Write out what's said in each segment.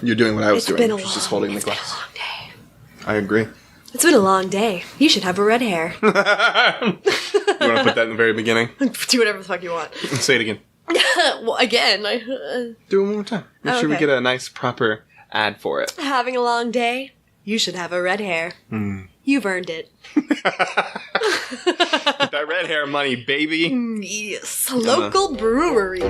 You're doing what I was doing. It's Just holding the glass. been a long day. I agree. It's been a long day. You should have a red hair. You want to put that in the very beginning? Do whatever the fuck you want. Say it again. Well, again, Do it one more time. Make sure we okay. get a nice, proper ad for it. having a long day. You should have a red hair. You've earned it. That red hair money, baby. Yes. Local brewery.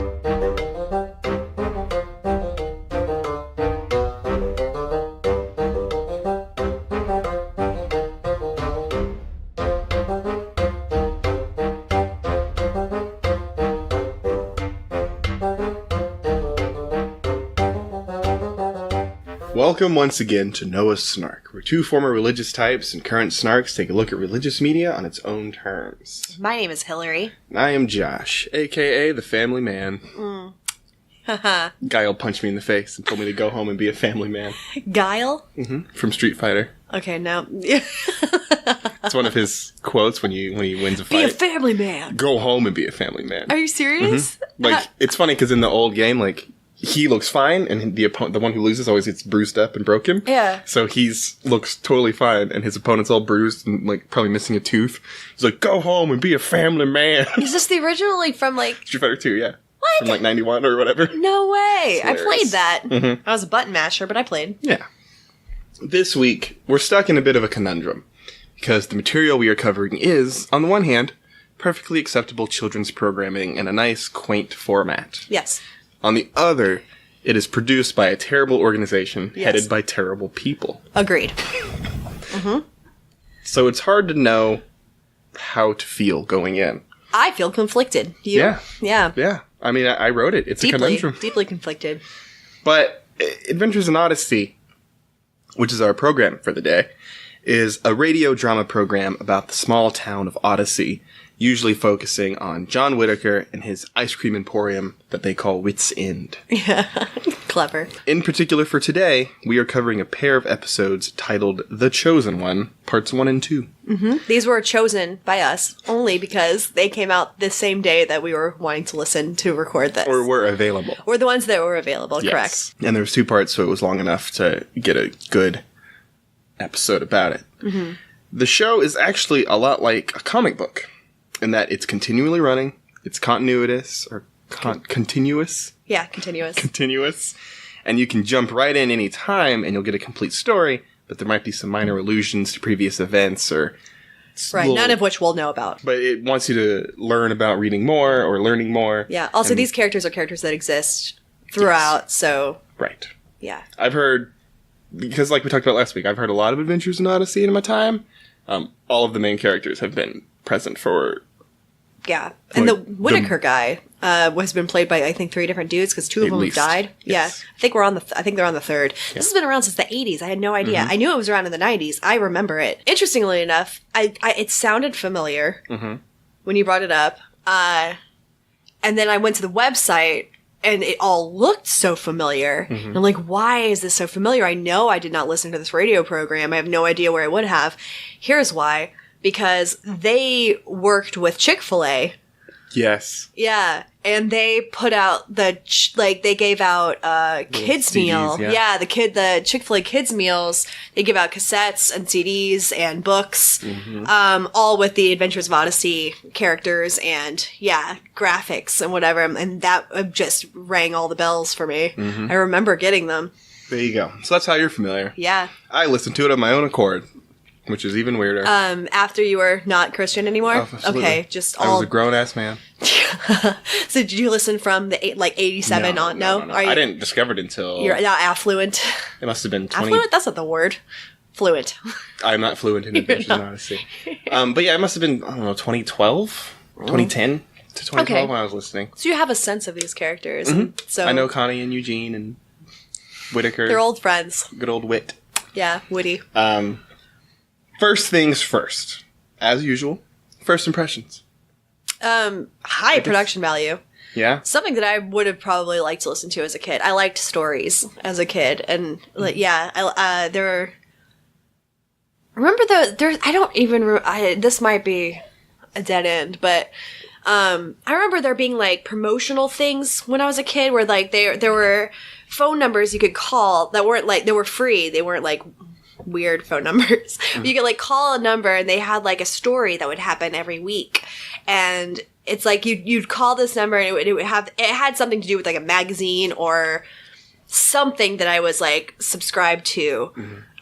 Welcome once again to Noah's Snark, where two former religious types and current snarks take a look at religious media on its own terms. My name is Hillary. And I am Josh, a.k.a. the Family Man. Haha. Guile punched me in the face and told me to go home and be a family man. Guile? From Street Fighter. Okay, now. It's one of his quotes when he wins a Be fight. a family man. Go home and be a family man. Are you serious? Like, it's funny because in the old game, like, he looks fine, and the one who loses always gets bruised up and broken. Yeah. So looks totally fine, and his opponent's all bruised and, like, probably missing a tooth. He's like, go home and be a family man. Is this the original, like, from, like... Street Fighter 2, yeah. What? From, like, 91 or whatever. No way. I Hilarious. played that. I was a button masher, but I played. Yeah. This week, we're stuck in a bit of a conundrum, because the material we are covering is, on the one hand, perfectly acceptable children's programming in a nice, quaint format. Yes. On the other, it is produced by a terrible organization Yes. headed by terrible people. Agreed. So it's hard to know how to feel going in. I feel conflicted. You? Yeah. Yeah. Yeah. I mean, I wrote it. It's a conundrum. Deeply conflicted. But Adventures in Odyssey, which is our program for the day, is a radio drama program about the small town of Odyssey, usually focusing on John Whitaker and his ice cream emporium that they call Wits End. Clever. In particular for today, we are covering a pair of episodes titled The Chosen One, Parts 1 and 2. These were chosen by us only because they came out the same day that we were wanting to listen to record this. Or were available. We're the ones that were available, Yes. correct. And there was 2 parts, so it was long enough to get a good episode about it. The show is actually a lot like a comic book, in that it's continually running, it's continuous, or continuous, Yeah, continuous. continuous, and you can jump right in any time and you'll get a complete story, but there might be some minor allusions to previous events or... Right, none of which we'll know about. But it wants you to learn about reading more or learning more. Yeah, also these characters are characters that exist throughout, so Right. yeah. I've heard, because like we talked about last week, I've heard a lot of Adventures in Odyssey in my time. All of the main characters have been present for... Yeah. And the Like, Whitaker guy has been played by, I think, 3 different dudes, because 2 of At them least. have died. Yes. Yeah. I think they're on the 3rd. This has been around since the 80s. I had no idea. I knew it was around in the 90s. I remember it. Interestingly enough, it sounded familiar when you brought it up. And then I went to the website, and it all looked so familiar. And I'm like, why is this so familiar? I know I did not listen to this radio program. I have no idea where I would have. Here's why. Because they worked with Chick-fil-A. Yes. Yeah. And they put out they gave out kids CDs, meal. yeah. The Chick-fil-A kids meals. They give out cassettes and CDs and books, all with the Adventures of Odyssey characters and graphics and whatever. And that just rang all the bells for me. I remember getting them. There you go. So that's how you're familiar. Yeah. I listened to it on my own accord, which is even weirder. After you were not Christian anymore? Oh, absolutely. Okay. Just I all. was a grown-ass man. So did you listen from the 87 on? No? Are you, I didn't discover it until... You're not affluent. It must have been 20... Affluent? That's not the word. Fluent. I'm not fluent in Adventures in Odyssey. But yeah, it must have been, I don't know, 2012? 2010 to 2012 Okay. when I was listening. So you have a sense of these characters. And so I know Connie and Eugene and Whitaker. they're old friends. Good old Wit. Yeah, Woody. First things first. As usual, first impressions. High production value. Yeah? Something that I would have probably liked to listen to as a kid. I liked stories as a kid, and like, yeah, there were. Remember I don't even. This might be a dead end, but I remember there being like promotional things when I was a kid, where like there were phone numbers you could call that weren't like, they were free. They weren't like weird phone numbers. But you could like call a number and they had like a story that would happen every week. And it's like you'd call this number and it had something to do with like a magazine or something that I was like subscribed to.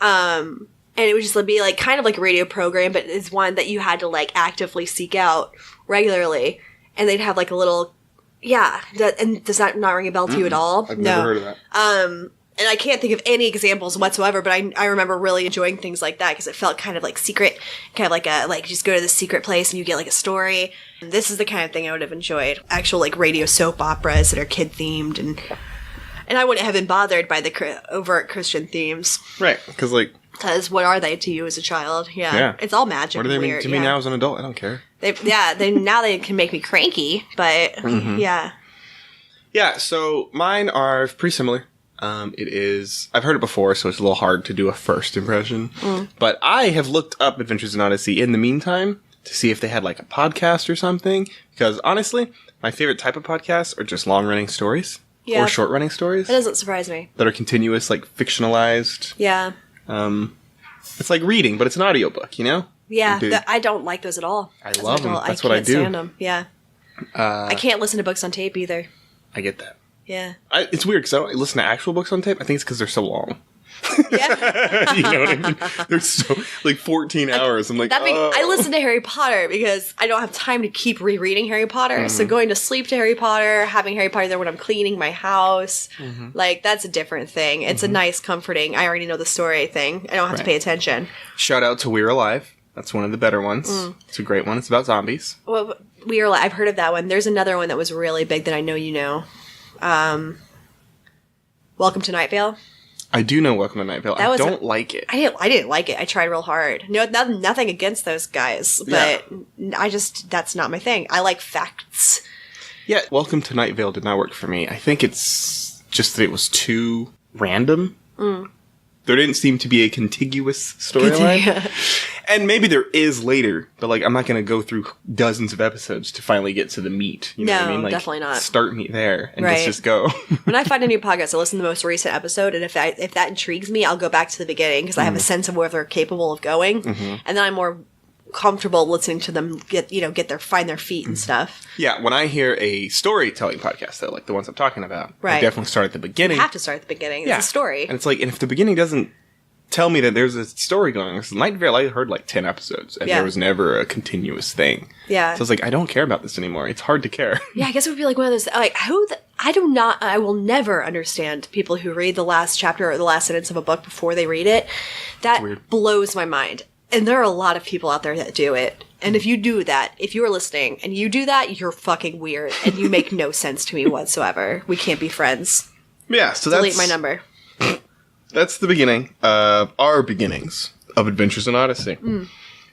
And it would just be like kind of like a radio program, but it's one that you had to like actively seek out regularly. And they'd have like a little, and does that not ring a bell to you at all? I've never heard of that. And I can't think of any examples whatsoever, but I remember really enjoying things like that because it felt kind of like secret, kind of like just go to this secret place and you get like a story. And this is the kind of thing I would have enjoyed. Actual like radio soap operas that are kid themed, and I wouldn't have been bothered by the overt Christian themes. Right, because what are they to you as a child? Yeah. It's all magic. What do they mean to me now as an adult? I don't care. Now they can make me cranky, but yeah. Yeah, so mine are pretty similar. I've heard it before, so it's a little hard to do a first impression. But I have looked up Adventures in Odyssey in the meantime to see if they had like a podcast or something. Because honestly, my favorite type of podcasts are just long-running stories. Yeah. Or short-running stories. That doesn't surprise me. That are continuous, like fictionalized. Yeah. It's like reading, but it's an audiobook, you know? Yeah, I don't like those at all. I love them. That's what I do. I can't stand them. Yeah. I can't listen to books on tape either. I get that. Yeah. It's weird because I don't listen to actual books on tape. I think it's because they're so long. Yeah. You know what I mean? They're so, like 14 hours. I'm like, I listen to Harry Potter because I don't have time to keep rereading Harry Potter. So going to sleep to Harry Potter, having Harry Potter there when I'm cleaning my house, like that's a different thing. It's a nice, comforting, I already know the story thing. I don't have to pay attention. Shout out to We're Alive. That's one of the better ones. It's a great one. It's about zombies. Well, I've heard of that one. There's another one that was really big that I know you know. Welcome to Night Vale. I do know Welcome to Night Vale. I don't like it. I didn't like it. I tried real hard. No, nothing against those guys, but that's not my thing. I like facts. Yeah, Welcome to Night Vale did not work for me. I think it's just that it was too random. There didn't seem to be a contiguous storyline. And maybe there is later, but like I'm not going to go through dozens of episodes to finally get to the meat. You know what I mean? Like, definitely not. Start me there and let's just go. When I find a new podcast, I listen to the most recent episode, and if that intrigues me, I'll go back to the beginning because I have a sense of where they're capable of going, and then I'm more comfortable listening to them find their feet and stuff. Yeah, when I hear a storytelling podcast though, like the ones I'm talking about, I definitely start at the beginning. You have to start at the beginning. It's a story. And it's like, and if the beginning doesn't tell me that there's a story going on, because Night Vale, I heard like 10 episodes, and there was never a continuous thing. Yeah. So I was like, I don't care about this anymore. It's hard to care. Yeah, I guess it would be like one of those, like, I will never understand people who read the last chapter or the last sentence of a book before they read it. That blows my mind. And there are a lot of people out there that do it. And if you do that, if you are listening and you do that, you're fucking weird. And you make no sense to me whatsoever. We can't be friends. Yeah, so Delete my number. That's the beginning of our beginnings of Adventures in Odyssey.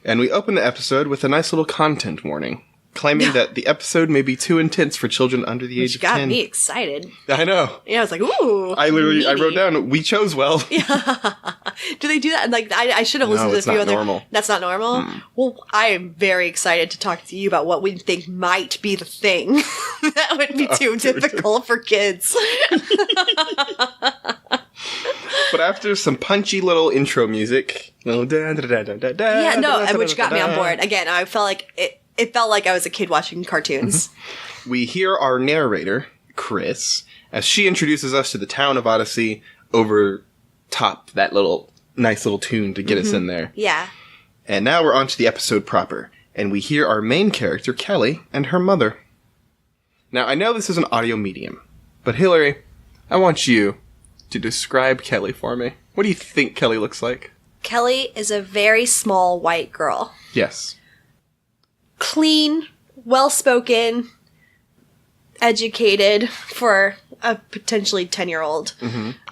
And we open the episode with a nice little content warning, claiming that the episode may be too intense for children under the age of 10. Got me excited. I know. Yeah, I was like, ooh. I wrote down, we chose well. Yeah. Do they do that? Like, I should have listened to a few other. Normal. That's not normal? Well, I am very excited to talk to you about what we think might be the thing that would be too difficult for kids. But after some punchy little intro music, which got me on board. Again, I felt like it felt like I was a kid watching cartoons. We hear our narrator, Chris, as she introduces us to the town of Odyssey over top that nice little tune to get us in there. Yeah. And now we're on to the episode proper, and we hear our main character, Kelly, and her mother. Now, I know this is an audio medium, but Hillary, I want you to describe Kelly for me. What do you think Kelly looks like? Kelly is a very small white girl. Yes. Clean, well-spoken, educated for a potentially 10-year-old.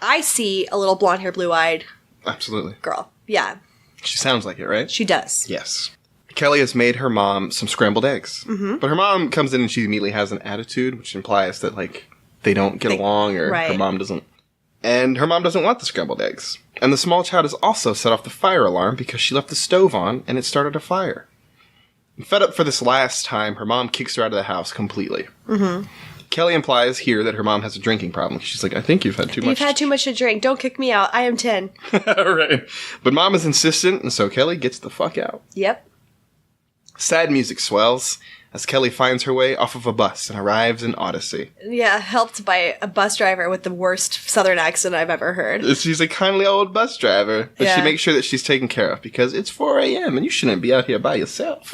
I see a little blonde hair, blue-eyed Absolutely. girl. Yeah. She sounds like it, right? She does. Yes. Kelly has made her mom some scrambled eggs. But her mom comes in and she immediately has an attitude, which implies that, like, they don't get along or her mom doesn't. And her mom doesn't want the scrambled eggs. And the small child has also set off the fire alarm because she left the stove on and it started a fire. And fed up for this last time, her mom kicks her out of the house completely. Kelly implies here that her mom has a drinking problem. She's like, I think you've had too much. You've had too much to drink. Don't kick me out. I am 10. Right. But mom is insistent, and so Kelly gets the fuck out. Yep. Sad music swells as Kelly finds her way off of a bus and arrives in Odyssey. Yeah, helped by a bus driver with the worst southern accent I've ever heard. She's a kindly old bus driver, but she makes sure that she's taken care of because it's 4 a.m. and you shouldn't be out here by yourself.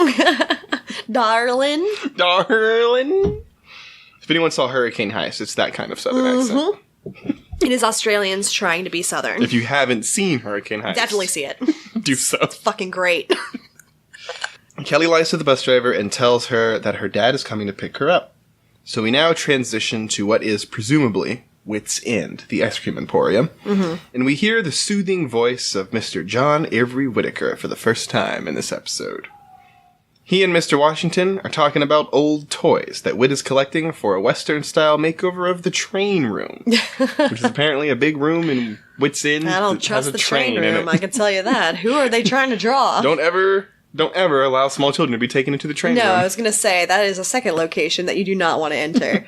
Darling. If anyone saw Hurricane Heist, it's that kind of southern accent. It is Australians trying to be southern. If you haven't seen Hurricane Heist, definitely see it. Do so. It's fucking great. Kelly lies to the bus driver and tells her that her dad is coming to pick her up. So we now transition to what is presumably Wits End, the ice cream emporium. And we hear the soothing voice of Mr. John Avery Whitaker for the first time in this episode. He and Mr. Washington are talking about old toys that Whit is collecting for a Western-style makeover of the train room, which is apparently a big room in Wits End. I don't trust the train room, I can tell you that. Who are they trying to draw? Don't ever allow small children to be taken into the train room. No, I was going to say, that is a second location that you do not want to enter.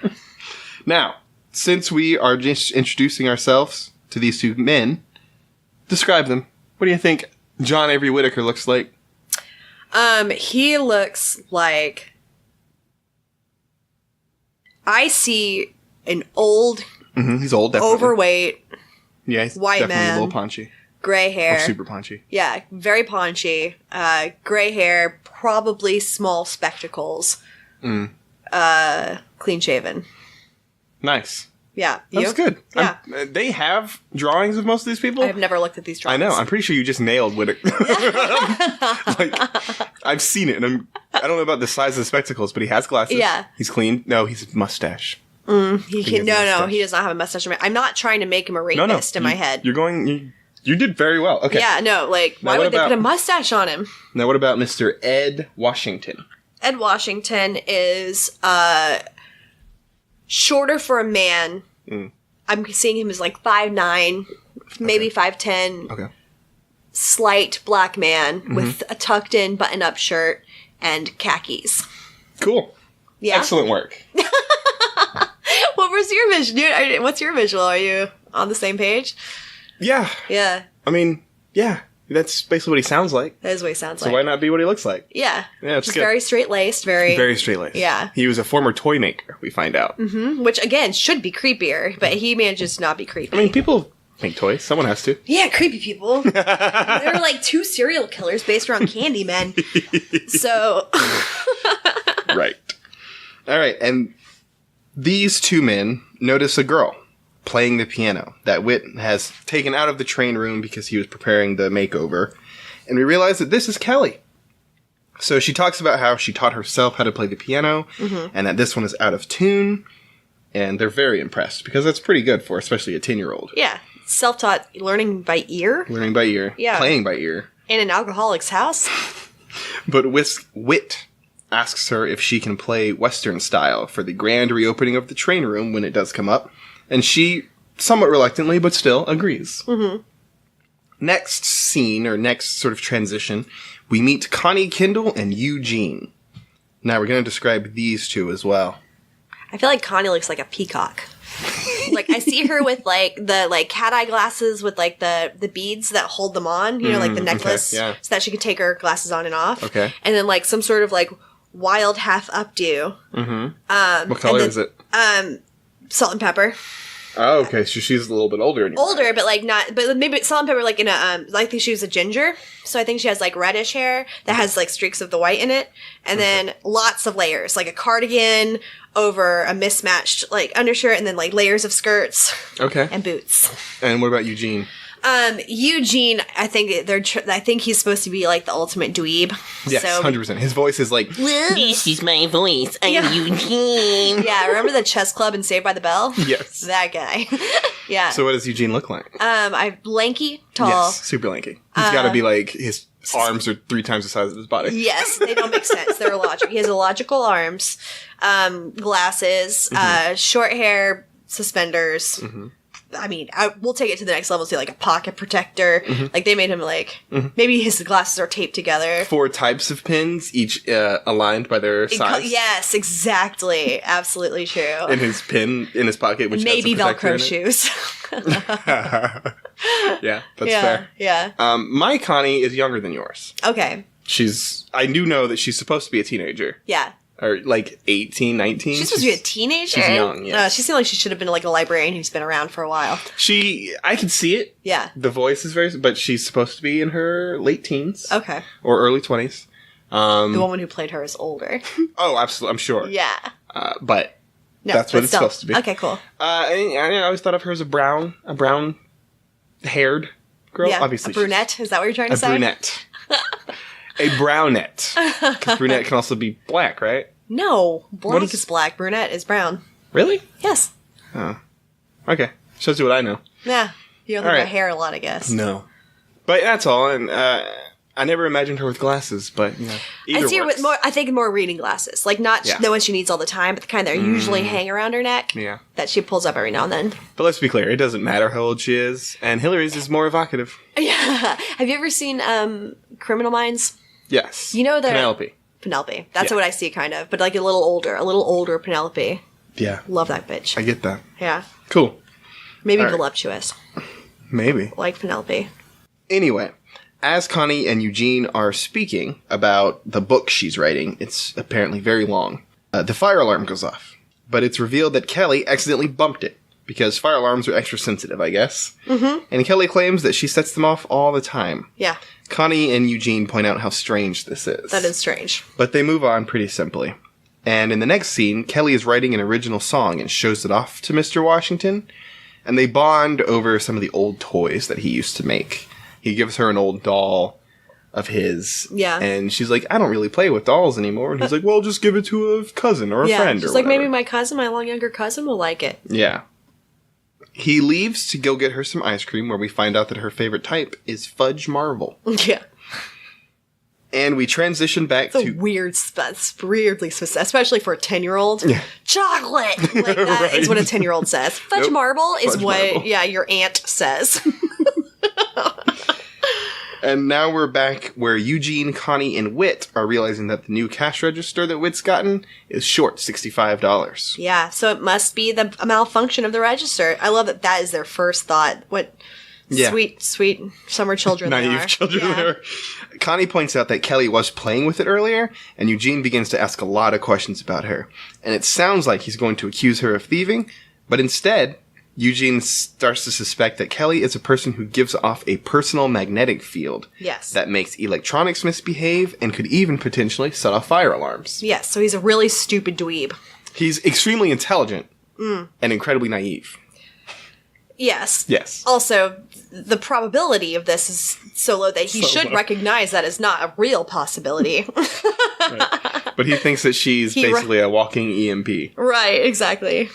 Now, since we are just introducing ourselves to these two men, describe them. What do you think John Avery Whitaker looks like? He looks like... I see an old... He's old, definitely. Overweight... Yeah, he's white definitely man. a little paunchy. Gray hair. Or super paunchy. Yeah, very paunchy. Gray hair, probably small spectacles. Clean shaven. Nice. Yeah. That's good. Yeah. They have drawings of most of these people? I've never looked at these drawings. I know. I'm pretty sure you just nailed Whitaker. Like, I've seen it, and I don't know about the size of the spectacles, but he has glasses. Yeah. He's clean. No, he's a mustache. He can, no, he does not have a mustache. I'm not trying to make him a rapist in my head. You did very well. Okay. Yeah, no, like, why would they put a mustache on him? Now, what about Mr. Ed Washington? Ed Washington is shorter for a man. I'm seeing him as like 5'9", maybe 5'10". Okay. Slight black man with a tucked-in button-up shirt and khakis. Cool. Yeah. Excellent work. What was your vision, dude? What's your visual? Are you on the same page? Yeah. Yeah. I mean, yeah. That's basically what he sounds like. That is what he sounds So like. why not be what he looks like? Yeah. Yeah, it's Just good. very straight-laced, very straight-laced. Yeah. He was a former toy maker, we find out. Which, again, should be creepier, but he manages to not be creepy. I mean, people make toys. Someone has to. Yeah, creepy people. There were like 2 serial killers based around Candyman. So... Right. All right, and these two men notice a girl playing the piano that Whit has taken out of the train room because he was preparing the makeover. And we realize that this is Kelly. So she talks about how she taught herself how to play the piano and that this one is out of tune. And they're very impressed because that's pretty good for especially a 10-year-old. Yeah. Self-taught learning by ear. Learning by ear. Yeah. Playing by ear. In an alcoholic's house. But Whit asks her if she can play Western style for the grand reopening of the train room when it does come up. And she, somewhat reluctantly, but still, agrees. Next scene, or next sort of transition, we meet Connie Kendall and Eugene. Now, we're going to describe these two as well. I feel like Connie looks like a peacock. Like, I see her with, like, the, like, cat-eye glasses with, like, the beads that hold them on. You know, like the necklace. Okay, yeah. So that she could take her glasses on and off. Okay. And then, like, some sort of, like, wild half updo. What color is it? Salt and pepper. Oh, okay. So she's a little bit older. Older, but like not, but maybe salt and pepper, like in a, I think she was a ginger. So I think she has like reddish hair that has like streaks of the white in it. And then lots of layers, like a cardigan over a mismatched like undershirt and then like layers of skirts. Okay. And boots. And what about Eugene? Eugene, I think I think he's supposed to be like the ultimate dweeb. Yes, so, 100%. His voice is like, This is my voice. I'm Eugene. Yeah, remember the chess club in Saved by the Bell? yes. That guy. Yeah. So what does Eugene look like? I lanky, tall. Yes, super lanky. He's got to be like, his arms are 3 times the size of his body. Yes, they don't make sense. They're illogical. He has illogical arms, glasses, short hair, suspenders. I mean, we'll take it to the next level, say, like, a pocket protector. Mm-hmm. Like, they made him, like, maybe his glasses are taped together. 4 types of pins, each aligned by their size. Yes, exactly. Absolutely true. And his pin in his pocket, which maybe has a protector Velcro in it. shoes. Yeah, that's fair. Yeah. My Connie is younger than yours. Okay. I do know that she's supposed to be a teenager. Yeah. Or like 18, 19. She's supposed to be a teenager? She's young, yes. She seemed like she should have been like a librarian who's been around for a while. I can see it. Yeah. The voice is but she's supposed to be in her late teens. Okay. Or early 20s. The woman who played her is older. Oh, absolutely. I'm sure. Yeah. But No, that's what it's supposed to be. Okay, cool. I always thought of her as a brown-haired girl. Yeah, Obviously, a brunette. Is that what you're trying to say? A brunette. A brownette. Because brunette can also be black, right? No, black is black. Brunette is brown. Really? Yes. Oh. Okay. Shows you what I know. Yeah. You don't think about hair a lot, I guess. No. But that's all, and I never imagined her with glasses, but, you know, either I see her works. with more reading glasses. Like, not the ones she needs all the time, but the kind that usually hang around her neck. Yeah. That she pulls up every now and then. But let's be clear, it doesn't matter how old she is, and Hillary's is more evocative. Yeah. Have you ever seen Criminal Minds? Yes. You know Penelope. That's what I see, kind of. But, like, a little older Penelope. Yeah. Love that bitch. I get that. Yeah. Cool. Maybe All right. voluptuous. Maybe. Like Penelope. Anyway, as Connie and Eugene are speaking about the book she's writing, it's apparently very long, the fire alarm goes off. But it's revealed that Kelly accidentally bumped it, because fire alarms are extra sensitive, I guess. Mm-hmm. And Kelly claims that she sets them off all the time. Yeah. Connie and Eugene point out how strange this is. That is strange. But they move on pretty simply. And in the next scene, Kelly is writing an original song and shows it off to Mr. Washington. And they bond over some of the old toys that he used to make. He gives her an old doll of his. Yeah. And she's like, I don't really play with dolls anymore. And he's like, well, just give it to a cousin or a friend she's or like, whatever. maybe my long younger cousin will like it. Yeah. He leaves to go get her some ice cream, where we find out that her favorite type is fudge marble. Yeah. And we transition back It's to... a weirdly specific, especially for a 10-year-old. Yeah. Chocolate! Like, that is what a 10-year-old says. Fudge Nope. marble is Fudge what, marble. your aunt says. And now we're back where Eugene, Connie, and Whit are realizing that the new cash register that Whit's gotten is short $65. Yeah, so it must be a malfunction of the register. I love that is their first thought. What sweet summer children they are. Naive children Yeah. there. Connie points out that Kelly was playing with it earlier, and Eugene begins to ask a lot of questions about her. And it sounds like he's going to accuse her of thieving, but instead, Eugene starts to suspect that Kelly is a person who gives off a personal magnetic field. Yes. That makes electronics misbehave and could even potentially set off fire alarms. Yes, so he's a really stupid dweeb. He's extremely intelligent and incredibly naive. Yes. Yes. Also, the probability of this is so low that he should recognize that as not a real possibility. Right. But he thinks that she's basically a walking EMP. Right, exactly.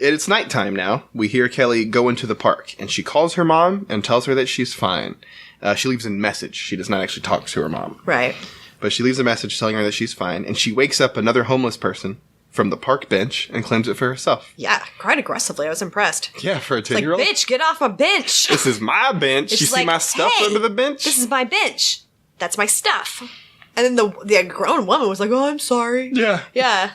It's nighttime now. We hear Kelly go into the park, and she calls her mom and tells her that she's fine. She leaves a message. She does not actually talk to her mom. Right. But she leaves a message telling her that she's fine, and she wakes up another homeless person from the park bench and claims it for herself. Yeah, quite aggressively. I was impressed. Yeah, for a It's like, 10-year-old. bitch, get off my bench! This is my bench. It's You see like, my stuff hey, under the bench? This is my bench. That's my stuff. And then the grown woman was like, oh, I'm sorry. Yeah. Yeah.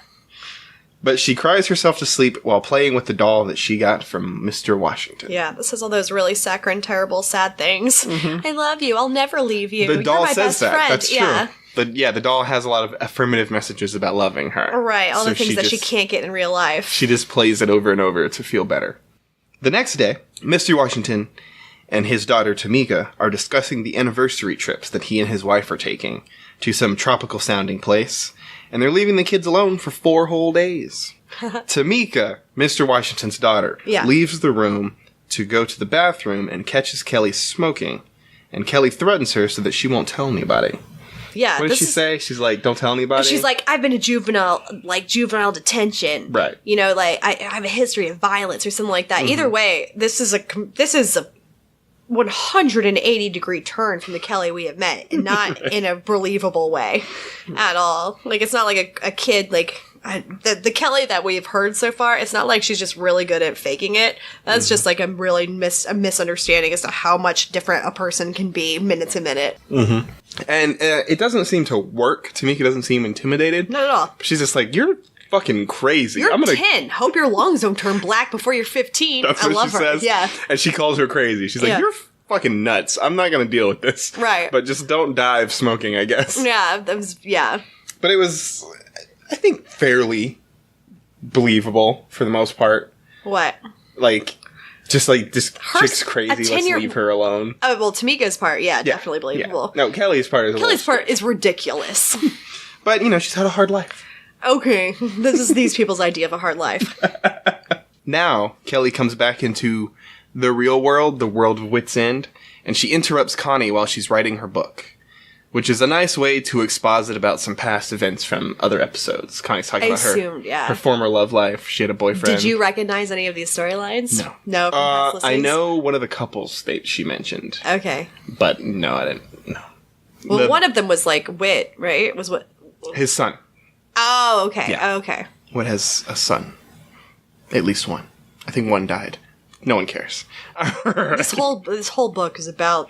But she cries herself to sleep while playing with the doll that she got from Mr. Washington. Yeah, this says all those really saccharine, terrible, sad things. I love you. I'll never leave you. The doll You're my says best that. friend. That's yeah. true. The doll has a lot of affirmative messages about loving her. Right, all So the things that she just- can't get in real life. She just plays it over and over to feel better. The next day, Mr. Washington and his daughter Tamika are discussing the anniversary trips that he and his wife are taking to some tropical sounding place, and they're leaving the kids alone for 4 whole days. Tamika, Mr. Washington's daughter, leaves the room to go to the bathroom and catches Kelly smoking, and Kelly threatens her so that she won't tell anybody. Yeah. What did she say? She's like, don't tell anybody? She's like, I've been to juvenile detention. Right. You know, like, I have a history of violence or something like that. Either way, this is a 180-degree turn from the Kelly we have met, and not in a believable way at all. Like, it's not like a kid, like, the Kelly that we've heard so far, it's not like she's just really good at faking it. That's just like a really a misunderstanding as to how much different a person can be minute to minute. Mm-hmm. And it doesn't seem to work. Tamika doesn't seem intimidated. Not at all. She's just like, you're fucking crazy. You're 10. Hope your lungs don't turn black before you're 15. That's I what love she her. says. Yeah. And she calls her crazy. She's like, you're fucking nuts. I'm not going to deal with this. Right. But just don't dive smoking, I guess. Yeah. That was, yeah. But it was, I think, fairly believable for the most part. What? Like, just like, this chick's crazy, let's leave her alone. Oh, well, Tamika's part, definitely believable. Yeah. No, Kelly's part is Kelly's part is ridiculous. But, she's had a hard life. Okay. This is these people's idea of a hard life. Now, Kelly comes back into the real world, the world of Wit's End, and she interrupts Connie while she's writing her book. Which is a nice way to exposit about some past events from other episodes. Connie's talking about her former love life. She had a boyfriend. Did you recognize any of these storylines? No. No? From past listings? I know one of the couples that she mentioned. Okay. But no, I didn't. No. Well, one of them was like Whit, right? Was what? His son. Oh, okay. Yeah. Okay. Whit has a son. At least one. I think one died. No one cares. This whole book is about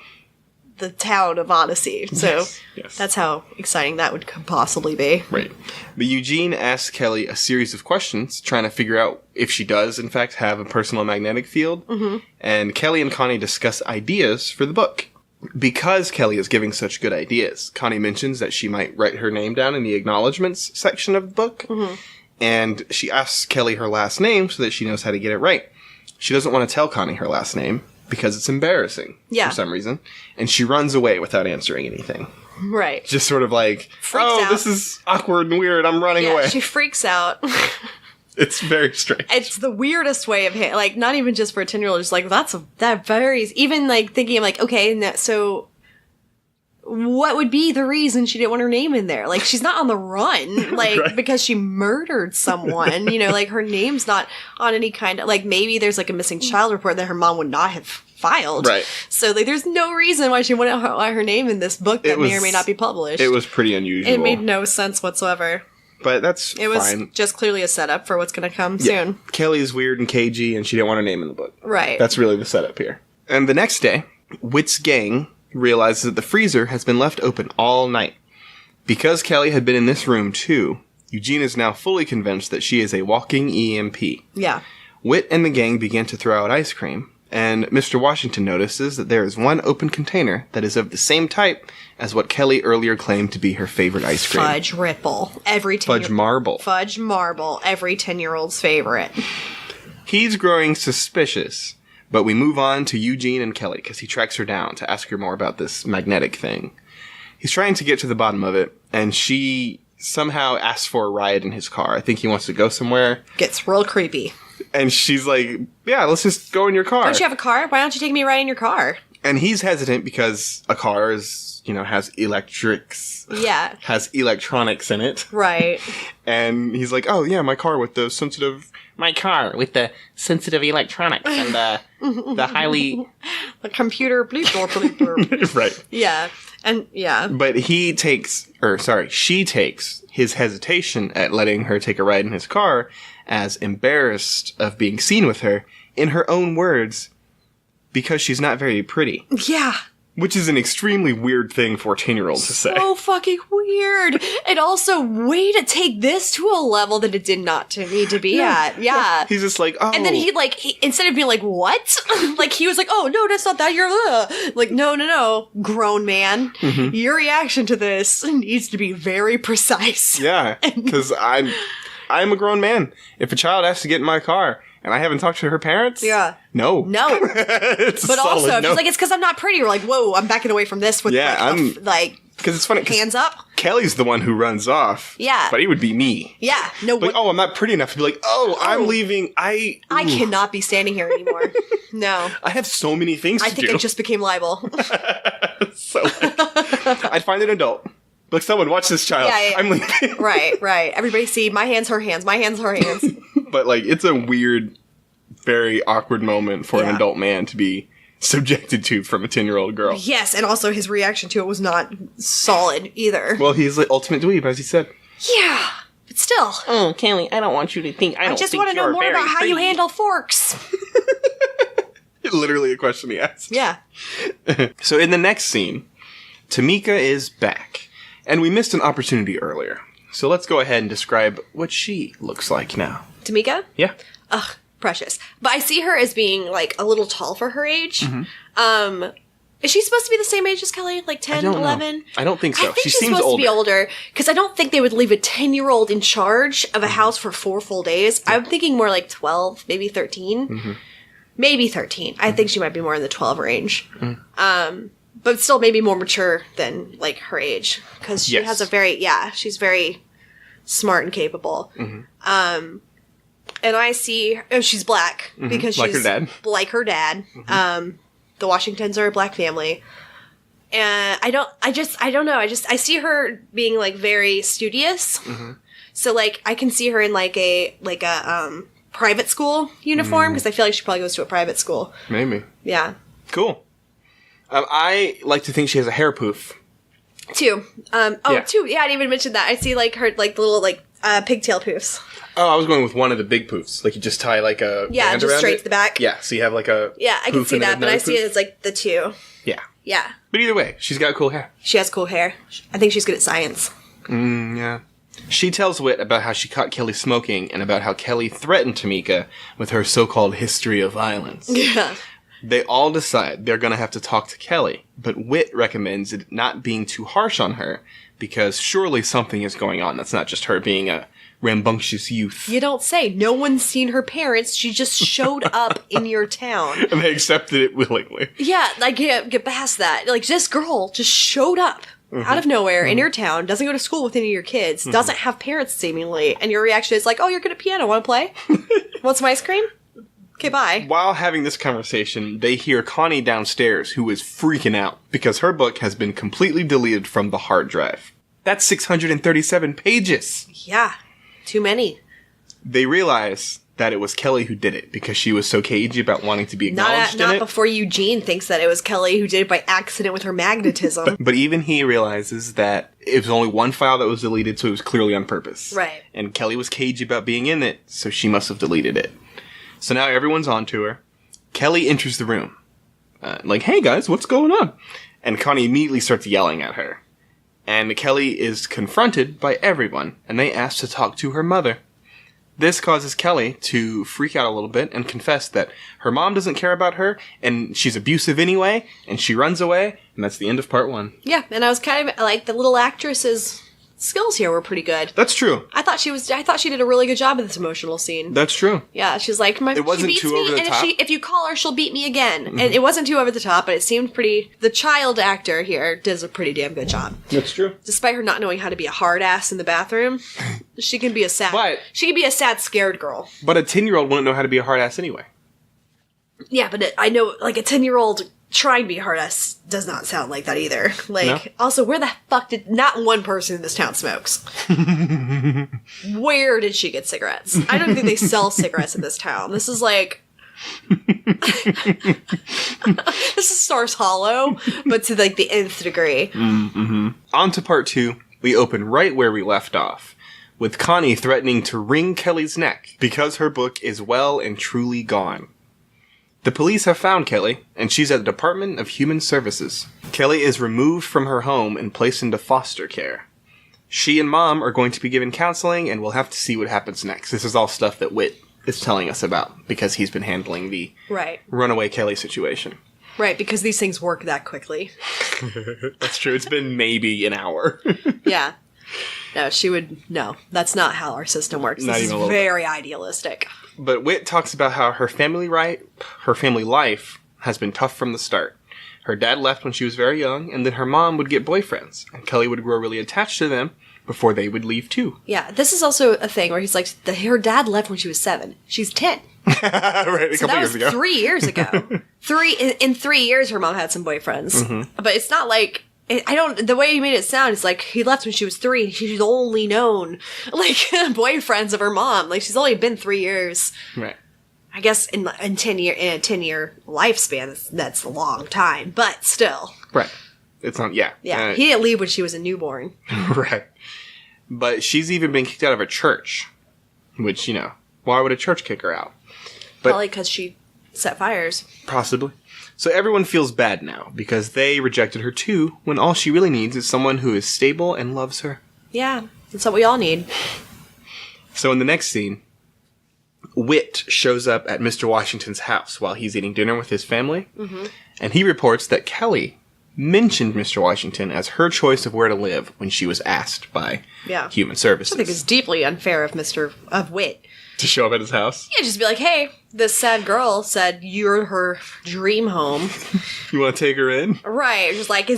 the town of Odyssey, so yes. That's how exciting that would possibly be. Right. But Eugene asks Kelly a series of questions, trying to figure out if she does, in fact, have a personal magnetic field. Mm-hmm. And Kelly and Connie discuss ideas for the book. Because Kelly is giving such good ideas, Connie mentions that she might write her name down in the acknowledgments section of the book. Mm-hmm. And she asks Kelly her last name so that she knows how to get it right. She doesn't want to tell Connie her last name, because it's embarrassing for some reason. And she runs away without answering anything. Right. Just sort of like, freaks out. This is awkward and weird. I'm running away. She freaks out. It's very strange. It's the weirdest way of like, not even just for a 10-year-old, just like, that varies. Even like thinking of like, okay, so what would be the reason she didn't want her name in there? Like, she's not on the run, like, right. Because she murdered someone, like, her name's not on any kind of, like, maybe there's, like, a missing child report that her mom would not have filed. Right. So, like, there's no reason why she wouldn't want her name in this book that may or may not be published. It was pretty unusual. It made no sense whatsoever. But that's fine. It was just clearly a setup for what's going to come soon. Kelly's weird and cagey, and she didn't want her name in the book. Right. That's really the setup here. And the next day, Whit's gang realizes that the freezer has been left open all night. Because Kelly had been in this room too, Eugene is now fully convinced that she is a walking EMP. Yeah. Whit and the gang begin to throw out ice cream, and Mr. Washington notices that there is one open container that is of the same type as what Kelly earlier claimed to be her favorite ice cream. Fudge Ripple. Fudge Marble. Fudge Marble. Every 10-year-old's favorite. He's growing suspicious. But we move on to Eugene and Kelly, because he tracks her down to ask her more about this magnetic thing. He's trying to get to the bottom of it, and she somehow asks for a ride in his car. I think he wants to go somewhere. Gets real creepy. And she's like, yeah, let's just go in your car. Don't you have a car? Why don't you take me right in your car? And he's hesitant because a car is, has electrics. Yeah. Has electronics in it. Right. And he's like, oh, yeah, my car with the sensitive... My car with the sensitive electronics and the highly... The computer bleep. Right. Yeah. And, yeah. But she takes his hesitation at letting her take a ride in his car as embarrassed of being seen with her, in her own words, because she's not very pretty. Yeah. Which is an extremely weird thing for a 10-year-old to say. So fucking weird. And also, way to take this to a level that it did not need to be at. Yeah. He's just like, oh. And then he instead of being like, what? Like, he was like, oh, no, that's not that. You're, like, no. Grown man. Mm-hmm. Your reaction to this needs to be very precise. Yeah. Because I'm a grown man. If a child has to get in my car, and I haven't talked to her parents? Yeah. No. But also, if she's like, it's because I'm not pretty. We're like, whoa, I'm backing away from this with because it's funny. Hands up. Kelly's the one who runs off. Yeah. But he would be me. Yeah. No. Like, I'm not pretty enough to be like, I'm leaving. I cannot be standing here anymore. No. I have so many things to do. I think it just became libel. So, I'd find an adult. Like, someone watch this child. Yeah. I'm leaving. Right. Everybody see, my hands, her hands. My hands, her hands. But, like, it's a weird, very awkward moment for an adult man to be subjected to from a 10-year-old girl. Yes, and also his reaction to it was not solid either. Well, he's the ultimate dweeb, as he said. Yeah. But still. Oh, Kelly, I don't want you to think I just want to know more about how you handle forks. Literally a question he asked. Yeah. So in the next scene, Tamika is back. And we missed an opportunity earlier. So let's go ahead and describe what she looks like now. Tamika? Yeah. Ugh, precious. But I see her as being, like, a little tall for her age. Mm-hmm. Is she supposed to be the same age as Kelly? Like 10, 11? I don't think so. I think she she's seems supposed older. to be older. Because I don't think they would leave a 10-year-old in charge of a house for 4 full days. I'm thinking more like 12, maybe 13. Mm-hmm. Maybe 13. I think she might be more in the 12 range. But still maybe more mature than, like, her age. Because she has a very, she's very smart and capable. And I see, she's black. Because Like she's her dad. like her dad. The Washingtons are a black family. And I don't know. I see her being, like, very studious. So, like, I can see her in, like a private school uniform, because I feel like she probably goes to a private school. Maybe. Yeah. Cool. I like to think she has a hair poof. Two. Two. Yeah, I didn't even mention that. I see, like, her, like, the little, like, pigtail poofs. Oh, I was going with one of the big poofs. Like, you just tie, like, a band just around straight it. to the back. Yeah, so you have, like, a Yeah, I can poof see and that, but I another see it poof. as, like, the two. Yeah. Yeah. But either way, she's got cool hair. She has cool hair. I think she's good at science. Yeah. She tells Whit about how she caught Kelly smoking and about how Kelly threatened Tamika with her so-called history of violence. Yeah. They all decide they're going to have to talk to Kelly, but Whit recommends it not being too harsh on her because surely something is going on. That's not just her being a rambunctious youth. You don't say. No one's seen her parents. She just showed up in your town. And they accepted it willingly. Yeah, I can't get past that. Like, this girl just showed up out of nowhere in your town, doesn't go to school with any of your kids, doesn't have parents seemingly, and your reaction is like, oh, you're good at piano, want to play? Want some ice cream? Okay, bye. While having this conversation, they hear Connie downstairs, who is freaking out because her book has been completely deleted from the hard drive. That's 637 pages! Yeah, too many. They realize that it was Kelly who did it because she was so cagey about wanting to be acknowledged in Not it. before Eugene thinks that it was Kelly who did it by accident with her magnetism. But even he realizes that it was only one file that was deleted, so it was clearly on purpose. Right. And Kelly was cagey about being in it, so she must have deleted it. So now everyone's on to her. Kelly enters the room. Like, hey guys, what's going on? And Connie immediately starts yelling at her. And Kelly is confronted by everyone, and they ask to talk to her mother. This causes Kelly to freak out a little bit and confess that her mom doesn't care about her, and she's abusive anyway, and she runs away, and that's the end of part 1. Yeah, and I was kind of like, the little actress's skills here were pretty good. That's true. I thought she did a really good job in this emotional scene. That's true. Yeah, she's like, It wasn't she beats too me, over the and top. if you call her, she'll beat me again. And it wasn't too over the top, but it seemed pretty. The child actor here does a pretty damn good job. That's true. Despite her not knowing how to be a hard ass in the bathroom, she can be a sad. She can be a sad, scared girl. But a 10-year-old wouldn't know how to be a hard ass anyway. Yeah, but I know, like, a 10-year-old trying to be a hard ass does not sound like that either. Like, No? Also, where the fuck did not one person in this town smokes? Where did she get cigarettes? I don't think they sell cigarettes in this town. This is like this is Stars Hollow, but to like the nth degree. On to part 2. We open right where we left off, with Connie threatening to wring Kelly's neck because her book is well and truly gone. The police have found Kelly, and she's at the Department of Human Services. Kelly is removed from her home and placed into foster care. She and Mom are going to be given counseling, and we'll have to see what happens next. This is all stuff that Whit is telling us about, because he's been handling the runaway Kelly situation. Right, because these things work that quickly. That's true. It's been maybe an hour. Yeah. No, that's not how our system works. Not This even a is little very idealistic. But Whit talks about how her family life has been tough from the start. Her dad left when she was very young, and then her mom would get boyfriends, and Kelly would grow really attached to them before they would leave too. Yeah, this is also a thing where he's like, her dad left when she was 7. She's 10. Right, a couple years ago. 3 years ago. In 3 years, her mom had some boyfriends. But it's not like... the way he made it sound is like he left when she was 3 and she's only known, like, boyfriends of her mom. Like, she's only been 3 years. Right. I guess in a 10-year lifespan, that's a long time, but still. Right. It's not, yeah. Yeah, he didn't leave when she was a newborn. Right. But she's even been kicked out of a church. Which, why would a church kick her out? But Probably because she set fires. Possibly. So everyone feels bad now, because they rejected her too, when all she really needs is someone who is stable and loves her. Yeah, that's what we all need. So in the next scene, Whit shows up at Mr. Washington's house while he's eating dinner with his family, and he reports that Kelly mentioned Mr. Washington as her choice of where to live when she was asked by Human Services. I think it's deeply unfair of Whit. To show up at his house? Yeah, just be like, hey, this sad girl said you're her dream home. You want to take her in? Right. Just like,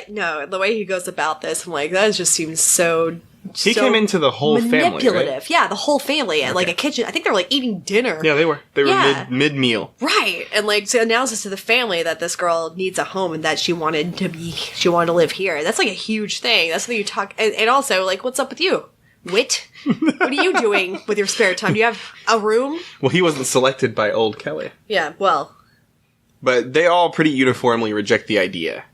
no, the way he goes about this, I'm like, that just seems so... He came into the whole family, right? Yeah, the whole family at like a kitchen. I think they were like eating dinner. Yeah, they were. They were mid-meal. Right. And like so announces to the family that this girl needs a home and that she wanted to live here. That's like a huge thing. That's something you talk and also like, what's up with you? Whit? What are you doing with your spare time? Do you have a room? Well, he wasn't selected by old Kelly. Yeah, well. But they all pretty uniformly reject the idea.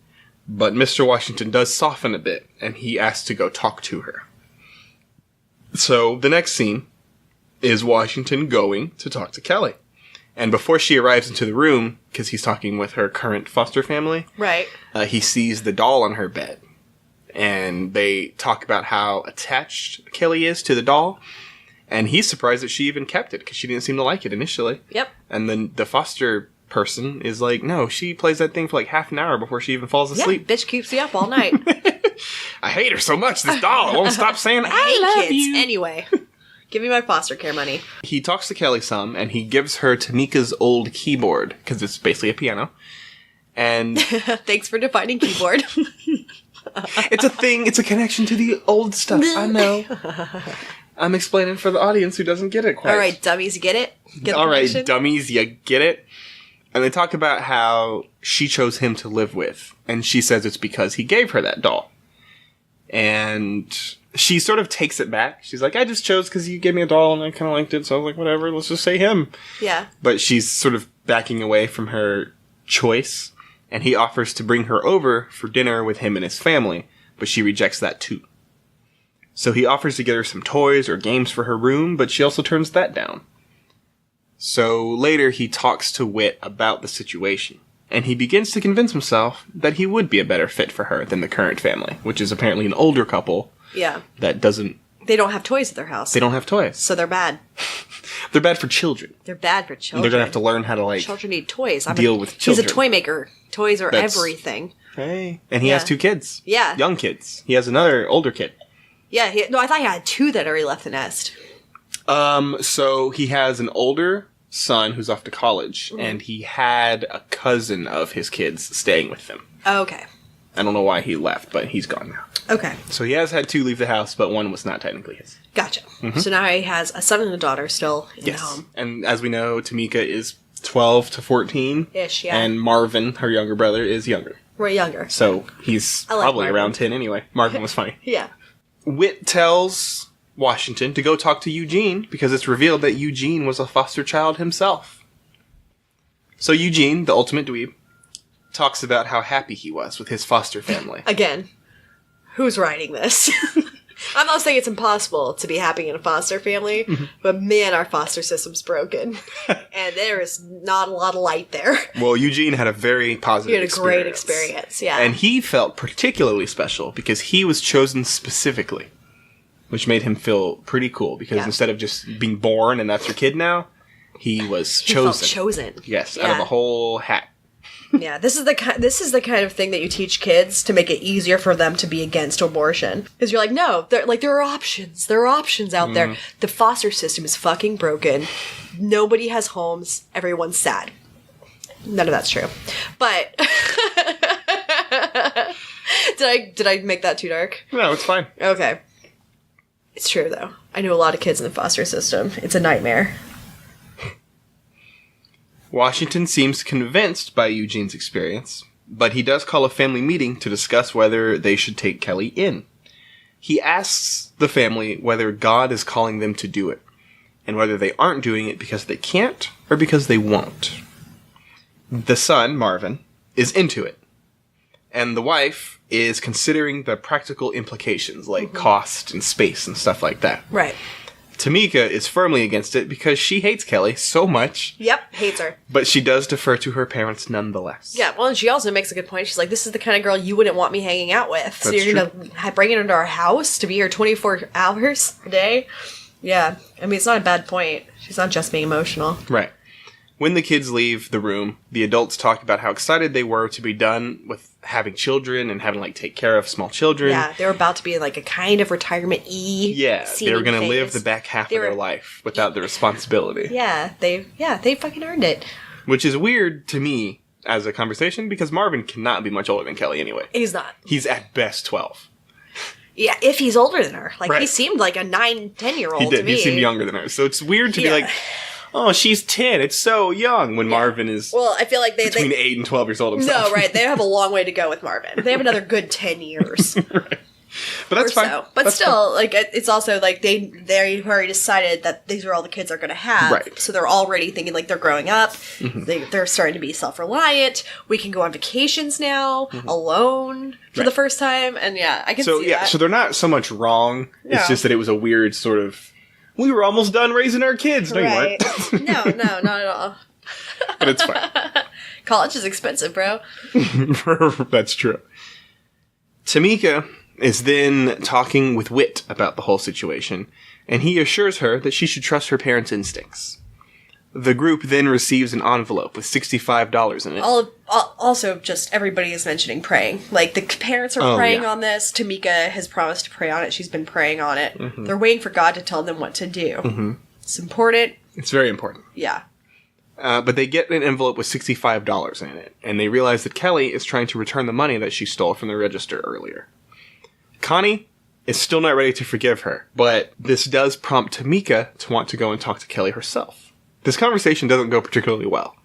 But Mr. Washington does soften a bit, and he asks to go talk to her. So, the next scene is Washington going to talk to Kelly. And before she arrives into the room, because he's talking with her current foster family, right, he sees the doll on her bed. And they talk about how attached Kelly is to the doll. And he's surprised that she even kept it, because she didn't seem to like it initially. Yep. And then the foster person is like, no, she plays that thing for like half an hour before she even falls asleep. Yeah, bitch keeps you up all night. I hate her so much, this doll. I won't stop saying, I hate love kids. you. Anyway, give me my foster care money. He talks to Kelly some, and he gives her Tamika's old keyboard, because it's basically a piano. And thanks for defining keyboard. It's a thing. It's a connection to the old stuff. I know. I'm explaining for the audience who doesn't get it quite. All right, dummies, you get it? Get All right, dummies, you get it? And they talk about how she chose him to live with. And she says it's because he gave her that doll. And she sort of takes it back. She's like, I just chose because you gave me a doll and I kind of liked it. So I was like, whatever, let's just say him. Yeah. But she's sort of backing away from her choice. And he offers to bring her over for dinner with him and his family. But she rejects that too. So he offers to get her some toys or games for her room, but she also turns that down. So later he talks to Whit about the situation. And he begins to convince himself that he would be a better fit for her than the current family, which is apparently an older couple. Yeah. That doesn't... They don't have toys at their house. They don't have toys. So they're bad. They're bad for children. They're bad for children. They're going to have to learn how to, like... Children need toys. Deal with children. He's a toy maker. Toys are everything. Hey. And he has 2 kids. Yeah. Young kids. He has another older kid. Yeah. I thought he had 2 that already left the nest. So he has an older son who's off to college, and he had a cousin of his kids staying with them. Oh, okay. I don't know why he left, but he's gone now. Okay. So he has had 2 leave the house, but one was not technically his. Gotcha. So now he has a son and a daughter still in the home. And as we know, Tamika is 12 to 14. Ish, yeah. And Marvin, her younger brother, is younger. We're younger. So he's probably around 10 anyway. Marvin was funny. Yeah. Whit tells Washington to go talk to Eugene because it's revealed that Eugene was a foster child himself. So Eugene, the ultimate dweeb, talks about how happy he was with his foster family. Again, who's writing this? I'm not saying it's impossible to be happy in a foster family, but man, our foster system's broken. And there is not a lot of light there. Well, Eugene had a very positive experience. He had a great experience, yeah. And he felt particularly special because he was chosen specifically, which made him feel pretty cool because instead of just being born and that's your kid now, he was chosen. He felt chosen. Yes, out of a whole hat. Yeah, this is the kind of thing that you teach kids to make it easier for them to be against abortion. Because you're like, no, there are options. There are options out there. The foster system is fucking broken. Nobody has homes. Everyone's sad. None of that's true. But did I make that too dark? No, it's fine. Okay. It's true though. I know a lot of kids in the foster system. It's a nightmare. Washington seems convinced by Eugene's experience, but he does call a family meeting to discuss whether they should take Kelly in. He asks the family whether God is calling them to do it, and whether they aren't doing it because they can't or because they won't. The son, Marvin, is into it. And the wife is considering the practical implications, like cost and space and stuff like that. Right. Tamika is firmly against it because she hates Kelly so much. Yep, hates her. But she does defer to her parents nonetheless. Yeah, well, and she also makes a good point. She's like, this is the kind of girl you wouldn't want me hanging out with. So That's you're going to bring it into our house to be here 24 hours a day? Yeah. I mean, it's not a bad point. She's not just being emotional. Right. When the kids leave the room, the adults talk about how excited they were to be done with having children and having, like, take care of small children. Yeah, they were about to be in, like, a kind of retirement-y. Yeah, they were going to live phase. the back half of their life without the responsibility. Yeah, they fucking earned it. Which is weird to me as a conversation because Marvin cannot be much older than Kelly anyway. He's not. He's at best 12. Yeah, if he's older than her. Like, Right. He seemed like a 9, 10-year-old to me. He seemed younger than her. So it's weird to be like, oh, she's 10. It's so young when Marvin is Well, I feel like between 8 and 12 years old himself. No, right. They have a long way to go with Marvin. They have another good 10 years. Right. But that's fine. So. But that's still, fine. like, it's also, like, they already decided that these are all the kids are going to have. Right. So they're already thinking, like, they're growing up. They're starting to be self-reliant. We can go on vacations now, alone, for the first time. And, yeah, I can see that. So they're not so much wrong. No. It's just that it was a weird sort of, we were almost done raising our kids. No, Right. you weren't. No, not at all. But it's fine. College is expensive, bro. That's true. Tamika is then talking with Whit about the whole situation, and he assures her that she should trust her parents' instincts. The group then receives an envelope with $65 in it. Also, just everybody is mentioning praying. Like, the parents are praying on this. Tamika has promised to pray on it. She's been praying on it. They're waiting for God to tell them what to do. It's important. It's very important. Yeah. But they get an envelope with $65 in it, and they realize that Kelly is trying to return the money that she stole from the register earlier. Connie is still not ready to forgive her, but this does prompt Tamika to want to go and talk to Kelly herself. This conversation doesn't go particularly well.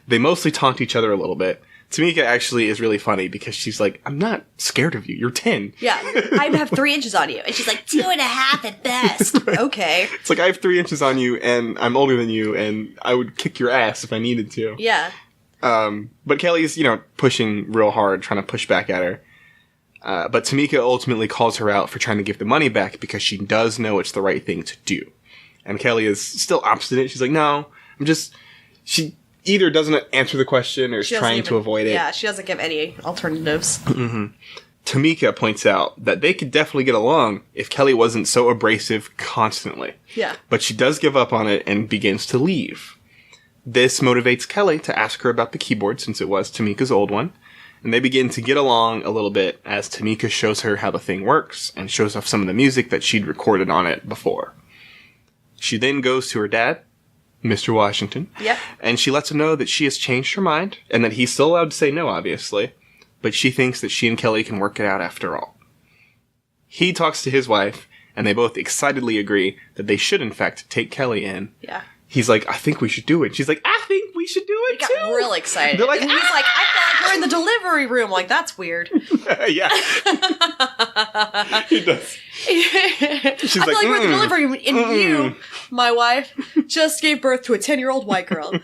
They mostly taunt each other a little bit. Tamika actually is really funny because she's like, I'm not scared of you. You're 10. Yeah. I have 3 inches on you. And she's like, 2.5 at best. Okay. It's like, I have 3 inches on you, and I'm older than you, and I would kick your ass if I needed to. Yeah. But Kelly's, pushing real hard, trying to push back at her. But Tamika ultimately calls her out for trying to give the money back because she does know it's the right thing to do. And Kelly is still obstinate. She's like, no, she either doesn't answer the question or is trying to avoid it. Yeah, she doesn't give any alternatives. Tamika points out that they could definitely get along if Kelly wasn't so abrasive constantly. Yeah. But she does give up on it and begins to leave. This motivates Kelly to ask her about the keyboard since it was Tamika's old one. And they begin to get along a little bit as Tamika shows her how the thing works and shows off some of the music that she'd recorded on it before. She then goes to her dad, Mr. Washington, and she lets him know that she has changed her mind and that he's still allowed to say no, obviously, but she thinks that she and Kelly can work it out after all. He talks to his wife, and they both excitedly agree that they should, in fact, take Kelly in. Yeah. He's like, I think we should do it. She's like, I think we should do it, They got real excited. They're like, and he's like, I feel like we're in the delivery room. Like, that's weird. Yeah. He does. I feel like we're in the delivery room, and you, my wife, just gave birth to a 10-year-old white girl.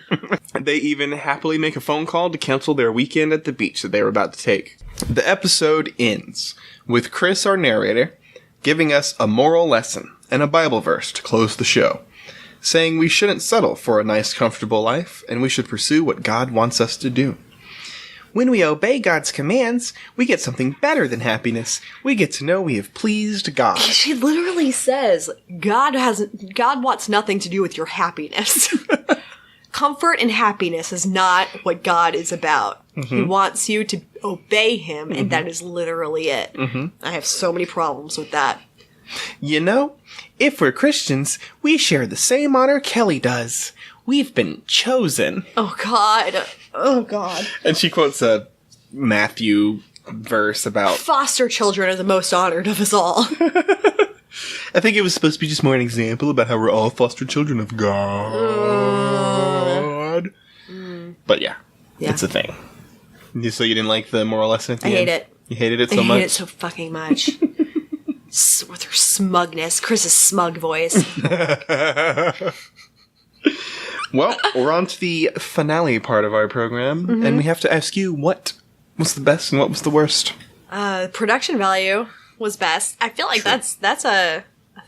They even happily make a phone call to cancel their weekend at the beach that they were about to take. The episode ends with Chris, our narrator, giving us a moral lesson and a Bible verse to close the show, saying we shouldn't settle for a nice, comfortable life, and we should pursue what God wants us to do. When we obey God's commands, we get something better than happiness. We get to know we have pleased God. She literally says, God wants nothing to do with your happiness. Comfort and happiness is not what God is about. He wants you to obey him, and that is literally it. I have so many problems with that. You know, if we're Christians, we share the same honor Kelly does. We've been chosen. Oh, God. Oh, God. And she quotes a Matthew verse about... Foster children are the most honored of us all. I think it was supposed to be just more an example about how we're all foster children of God. But yeah, it's a thing. So you didn't like the moral lesson at the I end? hate it. You hated it so much? I hate it so fucking much. With her smugness. Chris's smug voice. Well, we're on to the finale part of our program, and we have to ask you, what What's the best and what was the worst? Production value was best. I feel like True. that's a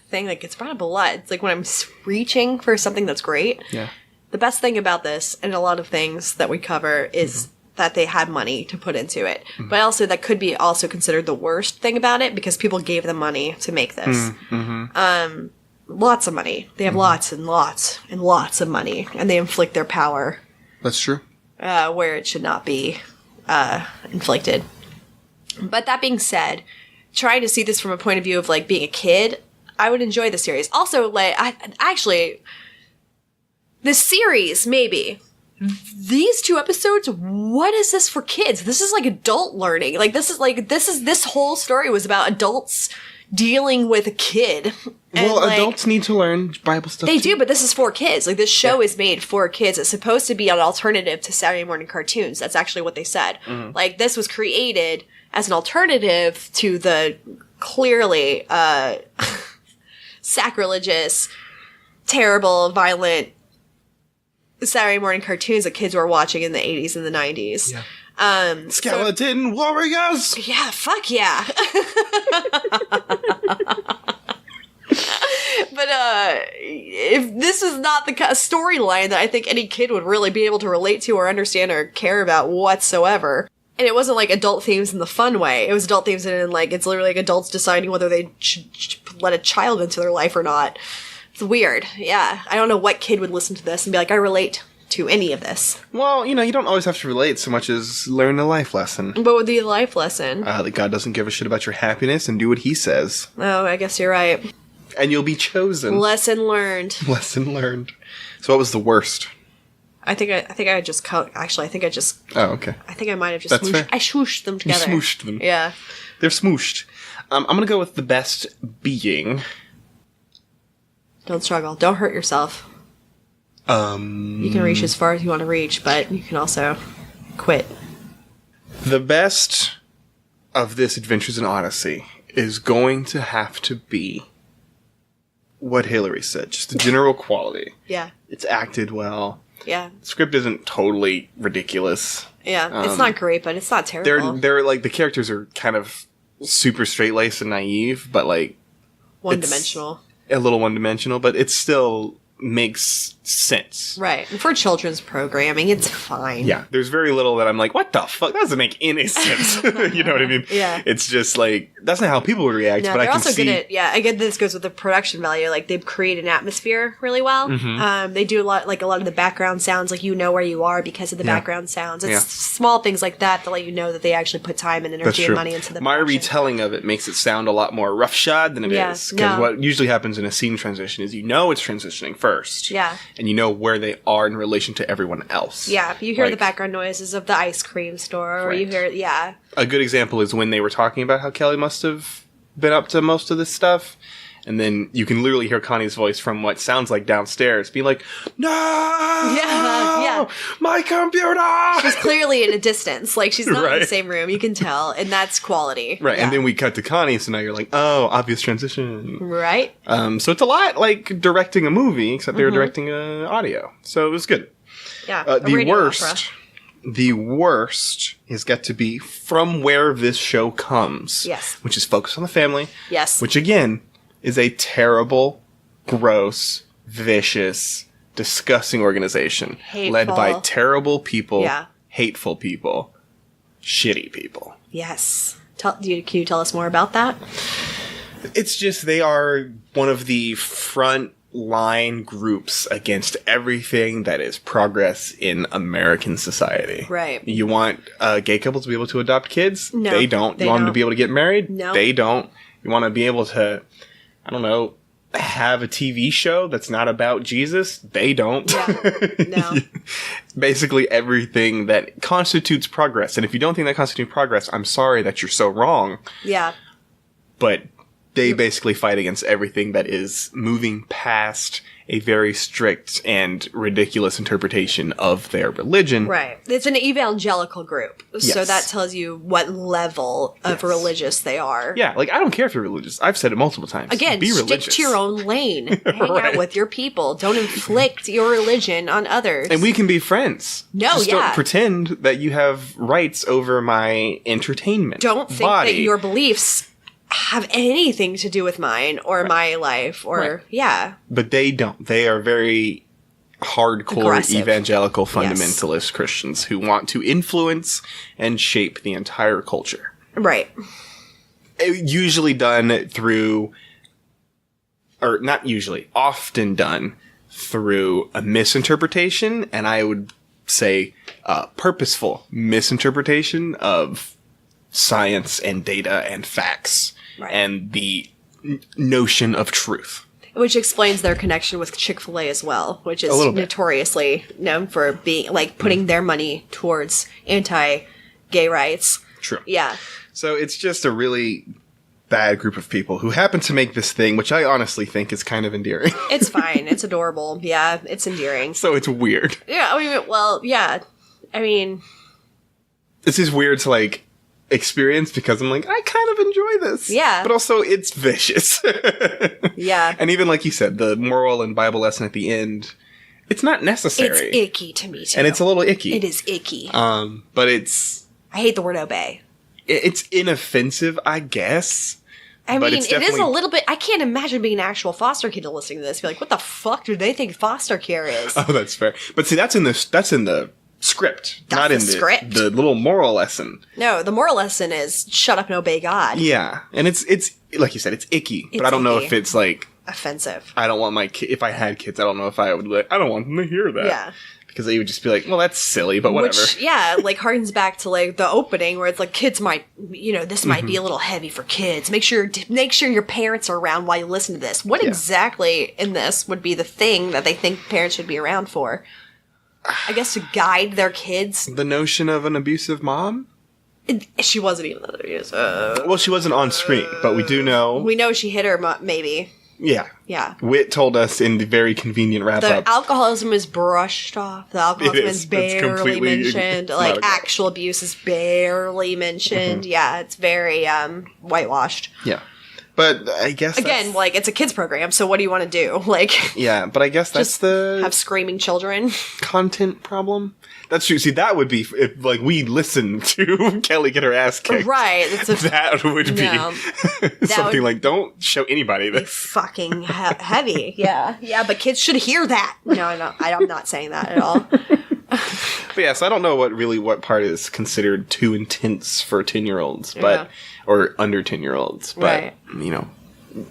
thing that gets brought up a lot. It's like when I'm reaching for something that's great. Yeah. The best thing about this, and a lot of things that we cover, is that they had money to put into it. But also, that could be also considered the worst thing about it, because people gave them money to make this. Lots of money. They have lots and lots and lots of money, and they inflict their power That's true. where it should not be inflicted. But that being said, trying to see this from a point of view of like being a kid, I would enjoy the series. Also, like, the series, maybe. These 2 episodes, what is this for kids? This is like adult learning. Like, this whole story was about adults dealing with a kid. And, Well, adults need to learn Bible stuff. They do, but this is for kids. Like, this show is made for kids. It's supposed to be an alternative to Saturday morning cartoons. That's actually what they said. Like, this was created as an alternative to the clearly sacrilegious, terrible, violent Saturday morning cartoons that kids were watching in the 80s and the 90s. Yeah. Skeleton warriors! Yeah, fuck yeah. But if this is not the storyline that I think any kid would really be able to relate to or understand or care about whatsoever, and it wasn't like adult themes in the fun way, it was adult themes in like, it's literally like adults deciding whether they should let a child into their life or not. It's weird. Yeah. I don't know what kid would listen to this and be like, I relate to any of this. Well, you don't always have to relate so much as learn a life lesson. What would be a life lesson? That God doesn't give a shit about your happiness and do what he says. Oh, I guess you're right. And you'll be chosen. Lesson learned. Lesson learned. So what was the worst? I think I just Oh, okay. I think I might have just That's smooshed. fair. I swooshed them together. You smooshed them. Yeah. They're smooshed. I'm gonna go with the best being. Don't struggle. Don't hurt yourself. You can reach as far as you want to reach, but you can also quit. The best of this Adventures in Odyssey is going to have to be what Hillary said, just the general quality. Yeah. It's acted well. Yeah. The script isn't totally ridiculous. Yeah. It's not great, but it's not terrible. They're like, the characters are kind of super straight-laced and naive, but like... One-dimensional. A little one-dimensional, but it still makes sense. Right. And for children's programming, it's fine. Yeah. There's very little that I'm like, what the fuck? That doesn't make any sense. You know what I mean? Yeah. It's just like, that's not how people would react, No, but I they're can also see... good at, I get this goes with the production value. Like, they create an atmosphere really well. Mm-hmm. They do a lot of the background sounds, like, you know where you are because of the background sounds. It's small things like that that let you know that they actually put time and energy and money into the My production. retelling of it makes it sound a lot more roughshod than it is. Because what usually happens in a scene transition is it's transitioning first. Yeah. And you know where they are in relation to everyone else. Yeah, you hear Like- the background noises of the ice cream store, or you hear, A good example is when they were talking about how Kelly must have been up to most of this stuff. And then you can literally hear Connie's voice from what sounds like downstairs be like, no! Yeah. My computer! She's clearly in a distance. Like, she's not in Right. the same room. You can tell. And that's quality. Right, Yeah. and then we cut to Connie, so now you're like, oh, obvious transition. Right? So it's a lot like directing a movie, except they were directing audio. So it was good. Yeah. The radio opera. worst has got to be from where this show comes. Yes. Which is focused on the family. Yes. Which, again, is a terrible, gross, vicious, disgusting organization. Hateful. Led by terrible people, Yeah. hateful people, shitty people. Yes. Can you tell us more about that? It's just they are one of the front line groups against everything that is progress in American society. Right. You want gay couples to be able to adopt kids? No, They don't. they You want them to don't. be able to get married? No. They don't. You want to be able to, I don't know, have a TV show that's not about Jesus? They don't. Yeah. No. Basically everything that constitutes progress. And if you don't think that constitutes progress, I'm sorry that you're so wrong. Yeah. But they basically fight against everything that is moving past a very strict and ridiculous interpretation of their religion. Right. It's an evangelical group. So Yes. that tells you what level of religious they are. Yeah, like, I don't care if you're religious. I've said it multiple times. Again, be stick religious. to your own lane. Hang Right. out with your people. Don't inflict your religion on others. And we can be friends. No, Just yeah. don't pretend that you have rights over my entertainment. Don't think body. that your beliefs have anything to do with mine or my life or, Right. yeah. But they don't. They are very hardcore Aggressive. evangelical fundamentalist Christians who want to influence and shape the entire culture. Right. Usually done through, or not usually, often done through a misinterpretation, and I would say purposeful misinterpretation of science and data and facts Right. and the notion of truth. Which explains their connection with Chick-fil-A as well, which is A little bit. notoriously known for being, like, putting their money towards anti-gay rights. True. Yeah. So it's just a really bad group of people who happen to make this thing, which I honestly think is kind of endearing. It's fine. It's adorable. Yeah, it's endearing. So it's weird. Yeah, I mean, well, yeah. I mean, This is weird to, like, experience because I'm like, I kind of enjoy this. Yeah. But also, it's vicious. yeah. And even like you said, the moral and Bible lesson at the end, it's not necessary. It's icky to me, too. And it's a little icky. It is icky. But it's I hate the word obey. it's inoffensive, I guess. I But mean, it's it is a definitely- little bit... I can't imagine being an actual foster kid listening to this. Be like, what the fuck do they think foster care is? Oh, that's fair. But see, that's in the script, That's not the in script. the little moral lesson. No, the moral lesson is shut up and obey God. Yeah, and it's like you said, it's icky. It's but I don't know icky. if it's like Offensive. I don't want my if I had kids, I don't know if I would like I don't want them to hear that. Yeah. Because they would just be like, well, that's silly, but whatever. Which, yeah, like harkens back to like the opening where it's like kids might, this might Mm-hmm. be a little heavy for kids. Make sure your parents are around while you listen to this. What exactly in this would be the thing that they think parents should be around for? I guess to guide their kids. The notion of an abusive mom? She wasn't even that abusive. Well, she wasn't on screen, but we do know. We know she hit her, maybe. Yeah. Yeah. Whit told us in the very convenient wrap The up. alcoholism is brushed off. The alcoholism It is. is It's barely completely mentioned. not Like a- actual abuse is barely mentioned. Yeah, it's very whitewashed. Yeah. But I guess Again, that's- like it's a kids program, so what do you want to do? Like yeah, but I guess that's Just the have screaming children? content problem. That's true. See, that would be if like we listened to Kelly get her ass kicked. Right. It's a That would be No. something would- like, don't show anybody this. fucking heavy. Yeah. Yeah, but kids should hear that. No, I'm not saying that at all. But yeah, so I don't know what part is considered too intense for 10-year-olds, but or under 10-year-olds. But Right.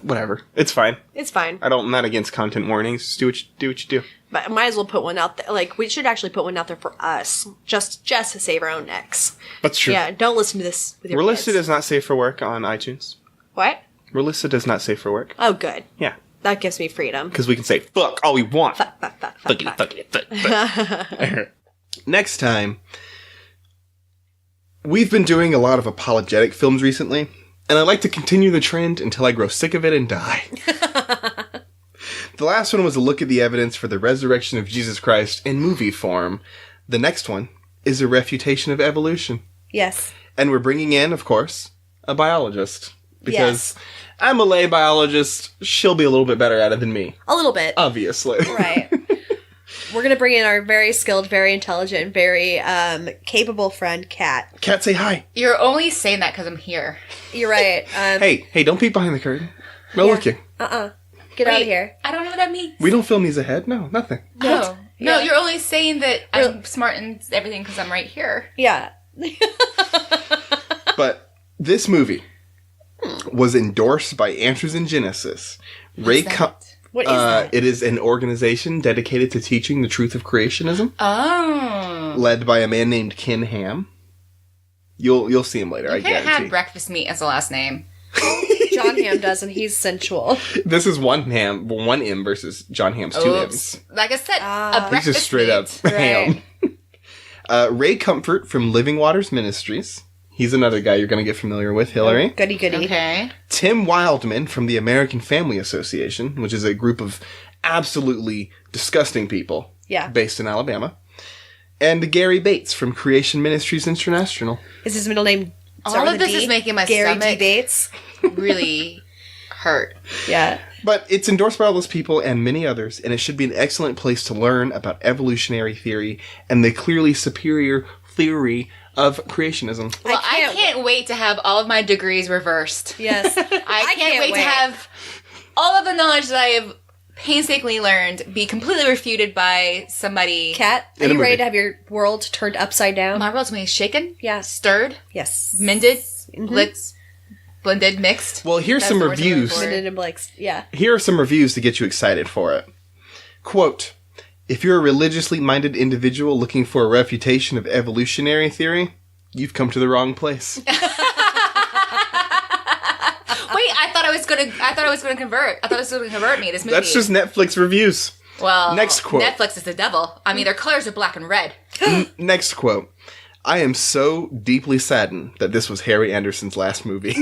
Whatever. It's fine. It's fine. I'm not against content warnings. Just do what you do. But I might as well put one out there. Like, we should actually put one out there for us. Just to save our own necks. That's true. Yeah, don't listen to this with your We're listed kids. as not safe for work on iTunes. What? We're listed as not safe for work. Oh, good. Yeah. That gives me freedom. Because we can say fuck all we want. Fuck. Next time, we've been doing a lot of apologetic films recently, and I'd like to continue the trend until I grow sick of it and die. The last one was a look at the evidence for the resurrection of Jesus Christ in movie form. The next one is a refutation of evolution. Yes. And we're bringing in, of course, a biologist. Because Yes. I'm a lay biologist. She'll be a little bit better at it than me. A little bit. Obviously. Right. We're going to bring in our very skilled, very intelligent, very capable friend, Kat. Kat, say hi. You're only saying that because I'm here. You're right. Hey, don't peek behind the curtain. No looking. Get out of Wait, here. I don't know what that means. We don't film these ahead. No, nothing. No. No, Yeah. you're only saying that I'm smart and everything because I'm right here. Yeah. But this movie was endorsed by Answers in Genesis. What What is that? It is an organization dedicated to teaching the truth of creationism, Oh. led by a man named Ken Ham. You'll see him later, I You can't guarantee. have breakfast meat as a last name. John Hamm does, and he's sensual. This is one M versus John Ham's two M's. Oops. Like I said, a He's breakfast just straight up meat. ham. Ray Comfort from Living Waters Ministries. He's another guy you're going to get familiar with, Hillary. Goody goody. Okay. Tim Wildman from the American Family Association, which is a group of absolutely disgusting people based in Alabama. And Gary Bates from Creation Ministries International. Is his middle name? All of this is making my Gary stomach D. Bates. really hurt. Yeah. But it's endorsed by all those people and many others, and it should be an excellent place to learn about evolutionary theory and the clearly superior theory of creationism. Well, I can't wait to have all of my degrees reversed. Yes. I can't wait to have all of the knowledge that I have painstakingly learned be completely refuted by somebody. Kat, are you ready to have your world turned upside down? My world's going to be shaken, Yes. stirred, Yes. mended, blitzed, blended, mixed. Well, here's some reviews. Mended and Blake's. Yeah. Here are some reviews to get you excited for it. Quote, if you're a religiously minded individual looking for a refutation of evolutionary theory, you've come to the wrong place. Wait, I thought I was gonna convert. I thought it was gonna convert me. This movie. That's just Netflix reviews. Well, next quote. Netflix is the devil. I mean, their colors are black and red. Next quote. I am so deeply saddened that this was Harry Anderson's last movie.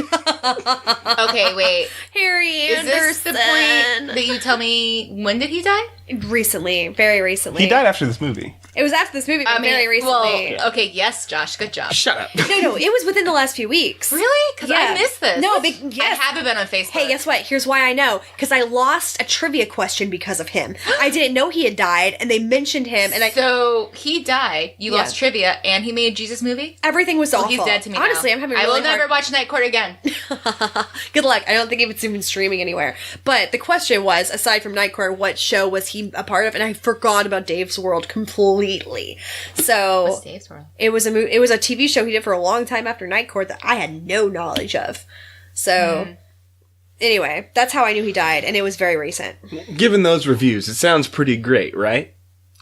Okay, wait. Harry Anderson. Is this the point that you tell me when did he die? Recently. Very recently. He died after this movie. It was after this movie, but very recently. Well, okay, yes, Josh, good job. Shut up. No, it was within the last few weeks. Really? Because I missed this. No, I haven't been on Facebook. Hey, guess what? Here's why I know. Because I lost a trivia question because of him. I didn't know he had died, and they mentioned him, and So, he died, you lost trivia, and he made a Jesus movie? everything was awful. He's dead to me Honestly, now. I'm having I really will never watch Night Court again. Good luck. I don't think it's even streaming anywhere. But the question was, aside from Night Court, what show was he a part of? And I forgot about Dave's World completely. So What's Dave's World? it was it was a TV show he did for a long time after Night Court that I had no knowledge of. So anyway, that's how I knew he died, and it was very recent. Given those reviews, it sounds pretty great, right?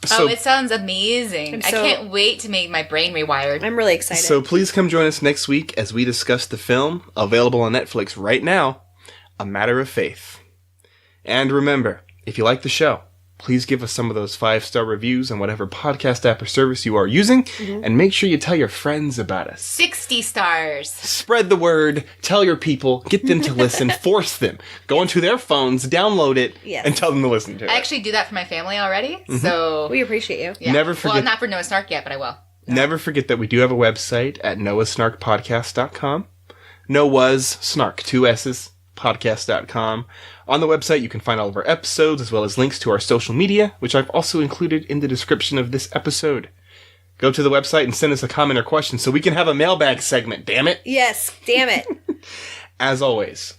So, it sounds amazing. I so- can't wait to make my brain rewired. I'm really excited. So please come join us next week as we discuss the film, available on Netflix right now, A Matter of Faith. And remember, if you like the show, please give us some of those 5-star reviews on whatever podcast app or service you are using, and make sure you tell your friends about us. 60 stars. Spread the word, tell your people, get them to listen, force them. Go into their phones, download it, and tell them to listen to it. I actually do that for my family already, so... we appreciate you. Yeah. Never forget- Well, not for Noah Snark yet, but I will. Never forget that we do have a website at noahsnarkpodcast.com. Noah's Snark, 2 S's, podcast.com. On the website, you can find all of our episodes, as well as links to our social media, which I've also included in the description of this episode. Go to the website and send us a comment or question so we can have a mailbag segment, damn it! Yes, damn it. As always,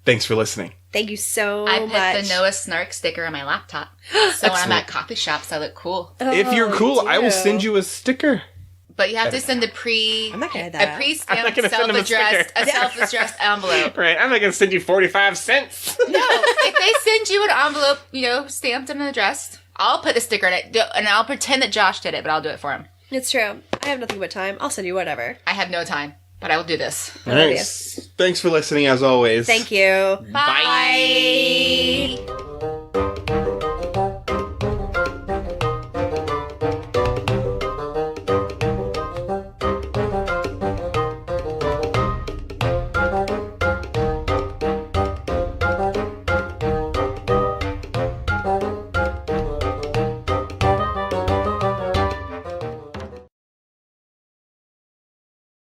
thanks for listening. Thank you so I much. put the Noah Snark sticker on my laptop. So when I'm at coffee shops, I look cool. If you're cool, I will send you a sticker. But you have to send I'm not gonna do that. a pre-stamped, I'm not gonna send them a self-addressed, sticker. a self-addressed envelope. Right, I'm not going to send you 45 cents. No, if they send you an envelope, stamped and addressed, I'll put a sticker in it, and I'll pretend that Josh did it, but I'll do it for him. It's true. I have nothing but time. I'll send you whatever. I have no time, but I will do this. All right. Thanks for listening, as always. Thank you. Bye.